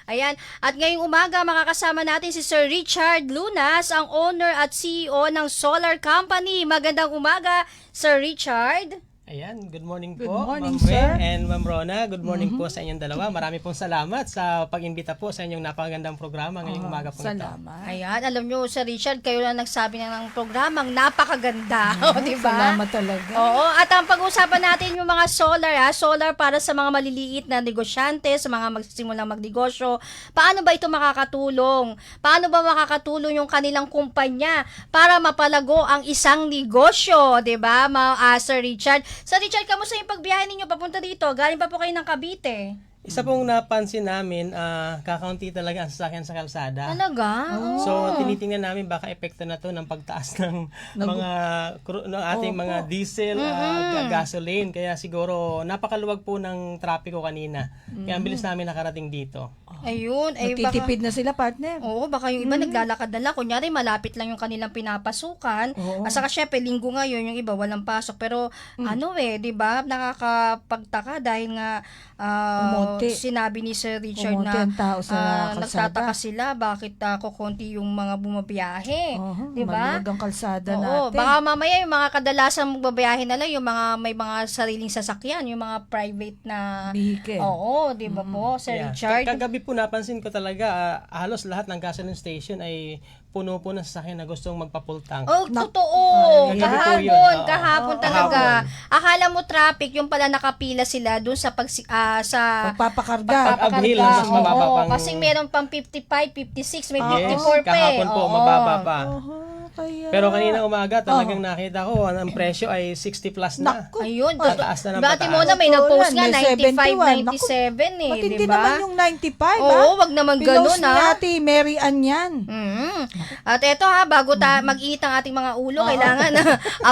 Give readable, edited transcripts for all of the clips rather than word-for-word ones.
Ayan. At ngayong umaga, makakasama natin si Sir Richard Lunas, ang owner at CEO ng Solar Company. Magandang umaga, Sir Richard. Ayan, good morning Good po, morning, Ma'am sir. Wen and Ma'am Rona. Good morning po sa inyong dalawa. Marami pong salamat sa pag-imbita po sa inyong napakagandang programa ngayong umaga po ito. Salamat. Ayan, alam nyo, Sir Richard, kayo lang nagsabi na ng programang napakaganda. O, diba? Salamat talaga. Oo, at ang pag-usapan natin yung mga solar para sa mga maliliit na negosyante, sa mga magsisimulang magnegosyo. Paano ba ito makakatulong? Paano ba makakatulong yung kanilang kumpanya para mapalago ang isang negosyo, 'di ba? Sir Richard. Sir Richard, kamusta yung pagbiyahe ninyo papunta dito? Galing pa po kayo ng Cavite. Isa pong napansin namin, kakaunti talaga ang sasakyan sa kalsada. Talaga? So, tinitingnan namin baka epekto na to ng pagtaas ng mga ating mga diesel, gasoline. Kaya siguro napakaluwag po ng trapiko kanina. Kaya ang bilis namin nakarating dito. Ayun, ay Nagtitipid na sila, partner. Oo, baka yung iba naglalakad na lang. Kunyari, malapit lang yung kanilang pinapasukan. Oo. At saka syempre, linggo ngayon, yung iba walang pasok. Pero di ba, nakakapagtaka dahil nga Umonti. sinabi ni Sir Richard Umonti na ang tao sa kalsada. nagtataka sila bakit kukunti yung mga bumabiyahe. Di ba? Maluwag ang kalsada Oo, natin. baka mamaya yung mga kadalasang magbabiyahe na lang, yung mga may mga sariling sasakyan, yung mga private na Vehicle. Oo, di ba po, Sir Yeah. Richard? Kagabi po napansin ko talaga, halos lahat ng gasoline station ay puno po ng sasakyan na gustong magpa-full tank. Oh, totoo. Ay, Kahapon, gabi po yun. Oo. kahapon Oo. talaga. Kahapon. Akala mo traffic, yung pala nakapila sila doon sa sa Pagpapakarga. Pag-uphill, mas mababa Oo, pang- kasi meron pang 55, 56, may Yes, 54 pa eh. kahapon po, Oo. mababa pa. Kaya... Pero kanina umaga, talagang nakita ko, ang presyo ay 60 plus na. Naku. Ayun, Pataas na ng Dati pataas. mo na may Totoo nag-post yan, nga, may 95, 71. 97 eh, Matindi di ba? naman yung 95, Oo, wag naman ganun, Pinost ni ha? Ate Mary Ann yan. At eto bago mag-iit ang ating mga ulo, kailangan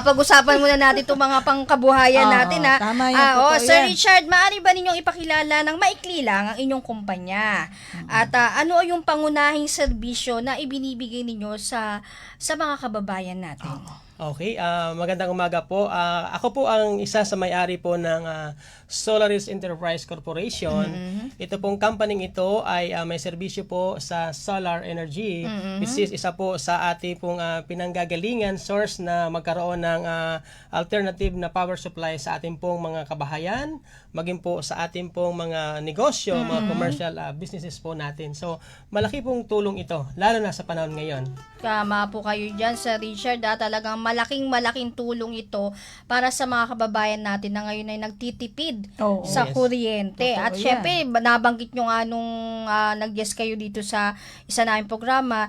pag-usapan muna natin itong mga pangkabuhayan Oo, natin. tama yan, totoo Sir yan. Richard, maaari ba ninyong ipakilala ng maikli lang ang inyong kumpanya? At ano yung pangunahing serbisyo na ibinibigay ninyo sa mga kababayan natin? Okay, magandang umaga po. Ako po ang isa sa may-ari po ng Solaris Enterprise Corporation. Ito pong company ito ay may serbisyo po sa solar energy, which is isa po sa ating pong pinanggagalingan source na magkaroon ng alternative na power supply sa ating pong mga kabahayan, maging po sa ating pong mga negosyo, mga commercial businesses po natin. So, malaki pong tulong ito, lalo na sa panahon ngayon. Tama po kayo dyan, Sir Richard. Talagang malaking tulong ito para sa mga kababayan natin na ngayon ay nagtitipid Oo. sa Yes. kuryente. Totoo At yan. syempre, nabanggit nyo nga nung nag-guest kayo dito sa isa naming programa,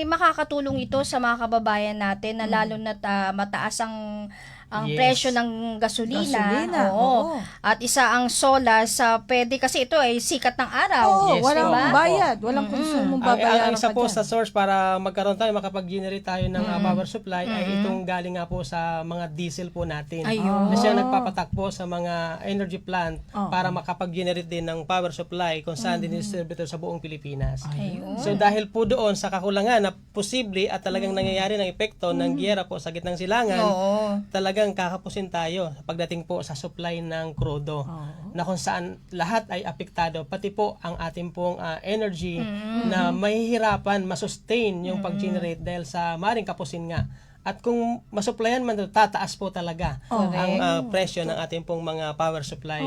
makakatulong ito sa mga kababayan natin na lalo na mataas ang Yes. presyo ng gasolina. Gasolina, Oo. oo. At isa ang solar sa pwede kasi ito ay sikat ng araw. Oo, Yes, walang diba? bayad. Walang konsumong babayaran Ang isa ka po dyan. sa source para magkaroon tayo, makapag-generate tayo ng power supply ay itong galing nga po sa mga diesel po natin. Ayun. Na siya nagpapatakbo sa mga energy plant Oo. para makapag-generate din ng power supply kung saan din distributor sa buong Pilipinas. Ayun. So dahil po doon sa kakulangan na posible at talagang nangyayari ng epekto ng giyera po sa gitnang silangan, Oo. talagang kakapusin tayo pagdating po sa supply ng krudo na kung saan lahat ay apektado, pati po ang ating pong energy na mahihirapan masustain yung pag-generate dahil sa maring kapusin nga. At kung masupplyan man, tataas po talaga ang presyo ng ating pong mga power supply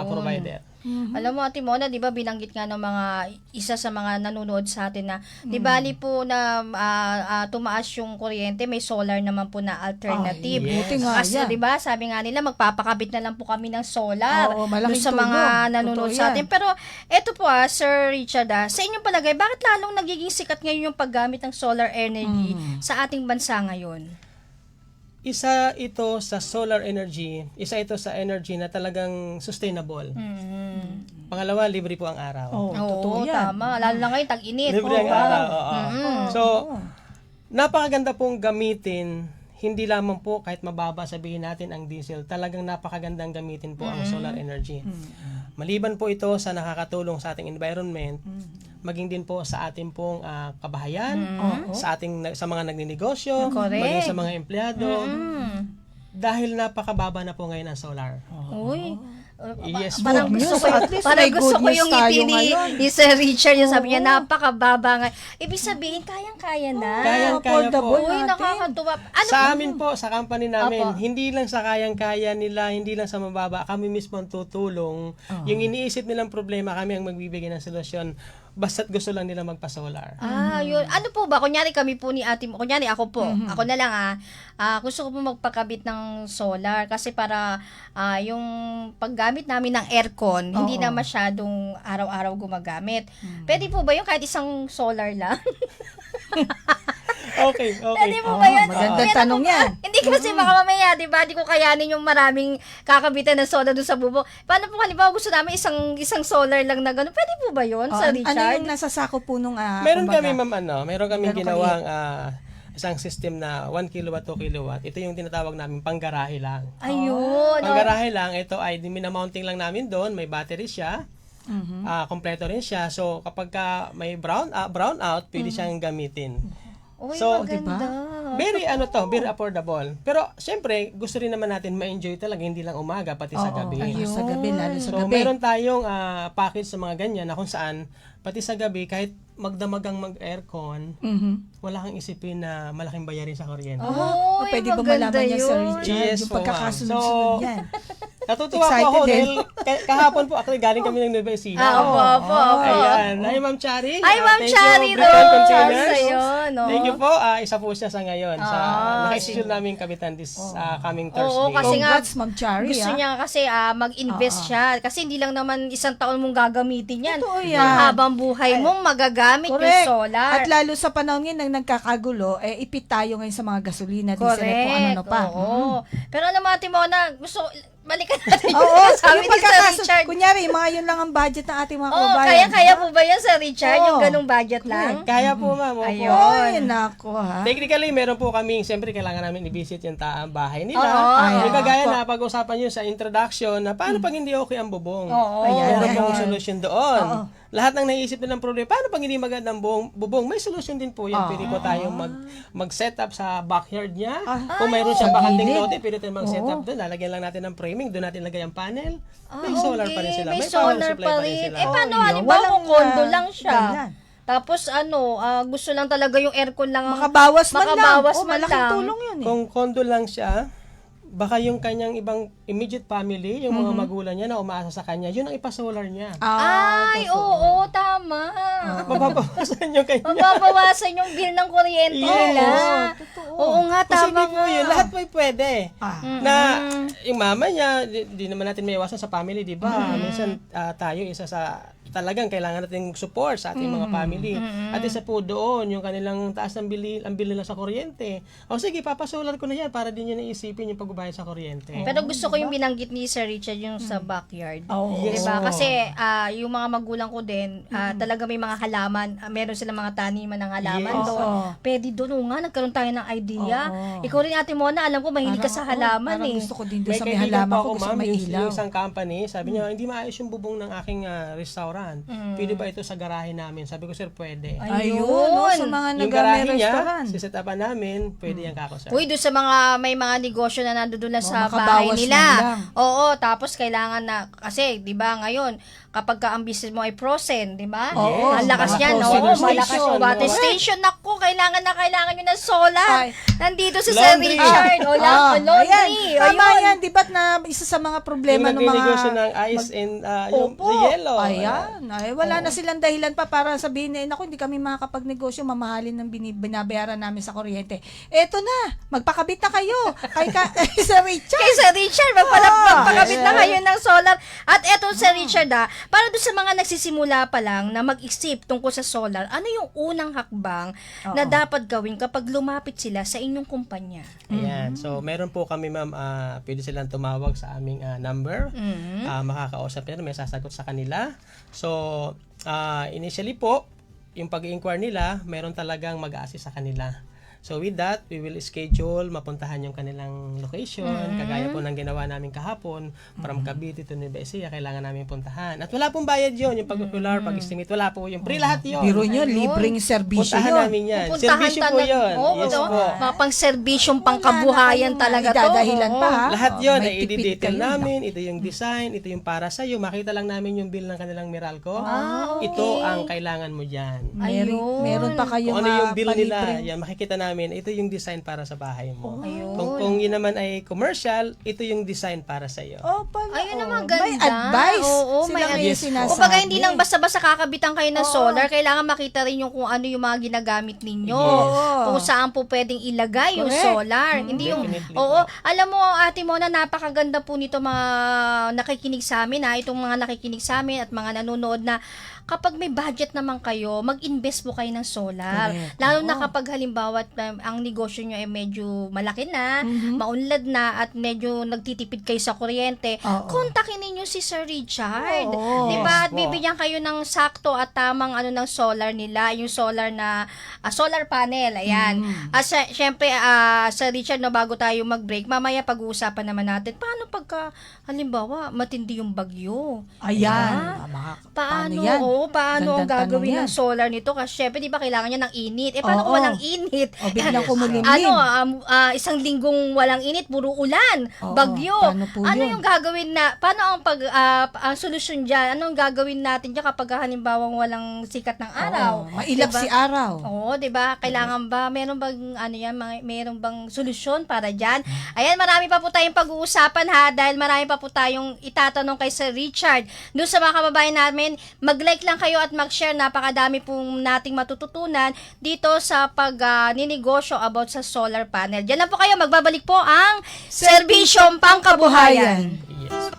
provider. Alam mo, Ate Mona, di ba binanggit nga ng mga isa sa mga nanonood sa atin na di bali po na tumaas yung kuryente, may solar naman po na alternative. Yes. Buti nga Kasi yan. di ba, sabi nga nila magpapakabit na lang po kami ng solar Oo, dun malaking sa mga tulong. nanonood Totoo sa yan. atin. Pero eto po Sir Richard, sa inyong palagay, bakit lalong nagiging sikat ngayon yung paggamit ng solar energy sa ating bansa ngayon? Isa ito sa solar energy, isa ito sa energy na talagang sustainable. Pangalawa, libre po ang araw. Oo, Oo, totoo yan. tama. Lalo na ngayon, tag-init. Libre ang Oo. araw. Oo. So, napakaganda pong gamitin, hindi lamang po kahit mababa sabihin natin ang diesel, talagang napakagandang gamitin po ang solar energy. Maliban po ito sa nakakatulong sa ating environment, maging din po sa ating pong kabahayan, sa mga nagninegosyo, Correct. maging sa mga empleyado, dahil napakababa na po ngayon ang solar. Uy, Yes po. Parang Good gusto news. ko, At least parang may gusto good ko news yung tayo ngiti ngayon. ni Sir Richard. Yung sabi niya, Oo. napakababa nga. Ibig sabihin, kayang-kaya na. Kayang-kaya po. affordable Uy, natin. nakakatuwa. Ano Sa amin po, sa company namin, Apo. hindi lang sa kayang-kaya nila, hindi lang sa mababa, kami mismo ang tutulong. Yung iniisip nilang problema, kami ang magbibigay ng solusyon. Basta't gusto lang nila magpa-solar. Yun. Ano po ba? Kunyari kami po ni ate mo. Kunyari ako po. Ako na lang gusto ko po magpakabit ng solar kasi para yung paggamit namin ng aircon, hindi na masyadong araw-araw gumagamit. Pwede po ba yung kahit isang solar lang? Okay. Pwede po ba yun? magandang Pwede tanong po ba? yan. Hindi kasi baka mamaya, di ba? Di ko kayanin yung maraming kakabitan ng solar doon sa bubong. Paano po halimbawa gusto namin isang solar lang na gano'n? Pwede po ba yun, Sir Ano Richard? yung nasa sako po nung Meron kumbaga? kami, ma'am, meron kaming Meron ginawang isang system na 1 kilowatt, 2 kilowatt. Ito yung tinatawag namin panggarahe lang. Ayun. Panggarahe lang, ito ay minamounting lang namin doon, may battery siya. Kompleto rin siya. So kapag may brown out, pwede siyang gamitin. Uy, So, maganda. Very very affordable. Pero syempre, gusto rin naman natin ma-enjoy talaga, hindi lang umaga pati sa gabi. Ayun. Sa gabi, lalo sa So gabi. meron tayong package sa mga ganyan na kung saan pati sa gabi kahit magdamagang mag-aircon, wala kang isipin na malaking bayarin sa kuryente. Oh, Pwede ba malaman niya, Sir Richard, Yes yung po, ma'am. pagkakasunod-sunod So, yan? Natutuwa po Excited ako din. dahil kahapon po actually galing kami ng Nueva Ecija. Opo. Ayan. Hi, Ma'am Chari. Ay, Ma'am Thank Chari you, Britain Rose. Containers. Ayun, no? Thank you po. Isa po siya sa ngayon. Naka-schedule namin kapitan this coming Thursday. Oo, kasi nga, Congrats, Ma'am Chari. gusto niya kasi mag-invest siya. Kasi hindi lang naman isang taon mong gagamitin yan. Totoo yan. Ang habang buhay mong magagamit yung Correct. solar. At lalo sa panahon ngayon nang nagkakagulo, ipit tayo ngayon sa mga gasolina, diesel, kung ano pa. Oo. Pero alam mo, Ate Mona, balikan natin yung Oo, sabi yung ni Sir Richard. kunyari, mga yun lang ang budget ng ating mga Oo, kababayan. kaya po ba yan, Sir Richard? Oo. Yung ganung budget lang? Kaya po, ma'am. Opo. Ayun. Ay, nako ha. Technically, meron po kami, siyempre kailangan namin i-visit yung bahay nila. Oo. Yung kagaya na pag-usapan nyo sa introduction na paano pag hindi okay ang bubong. Oo. Ayan. Meron pong solusyon doon. Lahat ng naisip nilang problema, paano pag hindi magandang bubong, may solusyon din po yan. Pwede po tayong mag-set up sa backyard niya. Kung mayroon siyang bakanting lote, pwede tayong mag-set up doon. Lalagyan lang natin ng framing, doon natin lagay ang panel. May solar pa rin sila. May power solar supply pa pa rin rin. sila. Paano yun. halimbawa Walang, kung condo lang siya? ganyan. Tapos gusto lang talaga yung aircon lang. Makabawas man lang. Makabawas Oh, man malaking lang. tulong yun eh. Kung condo lang siya, baka yung kanyang ibang immediate family, yung mga magulang niya na umaasa sa kanya, yun ang ipa-solar niya. Ay, oo, tama. Mababawasan yung kanya. Mababawasan yung bill ng kuryente nila. Oo nga, Kasi tama hindi po nga. yun, lahat may pwede. Ah. Na yung mama niya, di naman natin may iwasan sa family, di ba? Minsan tayo isa sa talagang kailangan natin support sa ating mga family. At isa po doon, yung kanilang taas ng ang bili lang sa kuryente. O sige, papasolar ko na yan para din yun naisipin yung pagbabayad sa kuryente. Pero gusto ko yung binanggit ni Sir Richard yung sa backyard. Oo. Diba? Kasi yung mga magulang ko din, talaga may mga halaman, meron silang mga taniman ng halaman Yes. doon. Oo. Pwede doon, nga, nagkaroon tayo ng idea. Oo. Ikaw rin, Ate Mona, alam ko mahilig ka sa halaman Parang eh. gusto ko din doon May sa may kaibigan halaman pa ko, ako, gusto ko ma'am, may yung ilaw. isang company, sabi niya, hindi maayos yung bubong ng aking restaurant. Pwede ba ito sa garahe namin? Sabi ko, sir, pwede. Ayun, no, sa mga Yung garahe may niya, restaurant. siset upan namin, pwede yan kako, sir. Uy, doon sa mga may mga negosyo na nandoon lang sa bahay makabawas nila. man lang. Oo, tapos kailangan na kasi 'di ba ngayon kapag ka ang business mo ay frozen, 'di ba? Oo, Ang lakas mga niyan, frozen oo, station, malakas yung water no? station. Naku, kailangan yun ng solar. Ay. Nandito si Sir Laundry. Richard. O, laundry. Ayan. Tama Ayun. yan, di ba't na isa sa mga problema Yung ng mga... nagninegosyo ng ice and yung Opo. sa yellow. Ayan. Ay, wala na silang dahilan pa para sabihin na, naku, hindi kami makakapagnegosyo, mamahalin ng binabayaran namin sa kuryente. Eto na, magpakabit na kayo. Kay Sir Richard. Kay Sir Richard, magpakabit na yes. kayo ng solar. At eto, Sir Richard, para doon sa mga nagsisimula pa lang na mag-isip tungkol sa solar, ano yung unang hakbang na dapat gawin kapag lumapit sila sa inyong kumpanya? Ayan. So, meron po kami, ma'am, pwede silang tumawag sa aming number. Makakausap nila, may sasagot sa kanila. So, initially po, yung pag-inquire nila, meron talagang mag-assist sa kanila. So with that, we will schedule, mapuntahan yung kanilang location, kagaya po ng ginawa namin kahapon, from Cavite to Nueva Ecija, kailangan namin puntahan. At wala pong bayad yun, yung pag-ocular, pag-estimate, wala po yung free lahat yun. Biro nyo, Ayun. libreng serbisyo Puntahan yun. namin yan. Pupuntahan Servisyo po yun. Oo, Yes no? po. Mga pang-serbisyong pangkabuhayan talaga to. Idadahilan pa, ha? Lahat yun, May ay tipid i-detail kayo. namin, ito yung design, ito yung para sa'yo. Makita lang namin yung bill ng kanilang Meralco. Okay. Ito ang kailangan mo dyan. Ayun. Meron pa kayong Kung ano yung bill nila, palibreng- yan, makikita namin, ito yung design para sa bahay mo. Ayun. Kung yun naman ay commercial, ito yung design para sa iyo. Oh, pala. Ayun oh. naman, ganda. May advice. Oo, Sila may may advice. sinasabi. Kumbaga, hindi lang basta-basta kakabitan kayo ng Oo. solar, kailangan makita rin yung kung ano yung mga ginagamit ninyo. Yes. Kung saan po pwedeng ilagay yung Correct. solar. Hindi yung, Definitely oo, po. alam mo, Ate Mona, napakaganda po nito mga nakikinig sa amin, itong mga nakikinig sa amin at mga nanonood na kapag may budget naman kayo, mag-invest po kayo ng solar. Correct. Lalo na Oo. kapag halimbawa ang negosyo nyo ay medyo malaki na, maunlad na, at medyo nagtitipid kayo sa kuryente, Oo. kontakin ninyo si Sir Richard. Oo. Diba? At Yes po. bibigyan kayo ng sakto at tamang ng solar nila, yung solar na solar panel. Ayan. At syempre, Sir Richard, no, bago tayo mag-break, mamaya pag-uusapan naman natin, paano pagka, halimbawa, matindi yung bagyo? Ayan. Diba? Paano Paano? yan? Oo, paano ang Gandang gagawin tanong ng solar nito? Kasi syempre, di ba, kailangan niya ng init. Paano kung Oo. walang init? O, biglang kumulimlim. Isang linggong walang init, puro ulan, Oo, bagyo. paano po yun? Yung gagawin paano ang solusyon dyan? Anong gagawin natin dyan kapag halimbawa walang sikat ng araw? Oo, mailap Diba? si araw. Oo, 'di ba? Kailangan ba meron bang meron bang solusyon para diyan? Ayan, marami pa po tayong pag-uusapan ha dahil marami pa po tayong itatanong kay Sir Richard. Doon sa mga kababayan namin, mag-like lang kayo at mag-share, napakadami pong nating matututunan dito sa ninegosyo about sa solar panel. Diyan lang po kayo, magbabalik po ang Serbisyong Pangkabuhayan. Yes.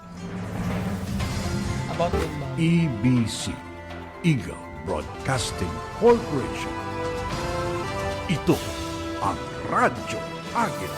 About yun, ma'am. EBC, Eagle Broadcasting Corporation. Ito ang Radyo Agit.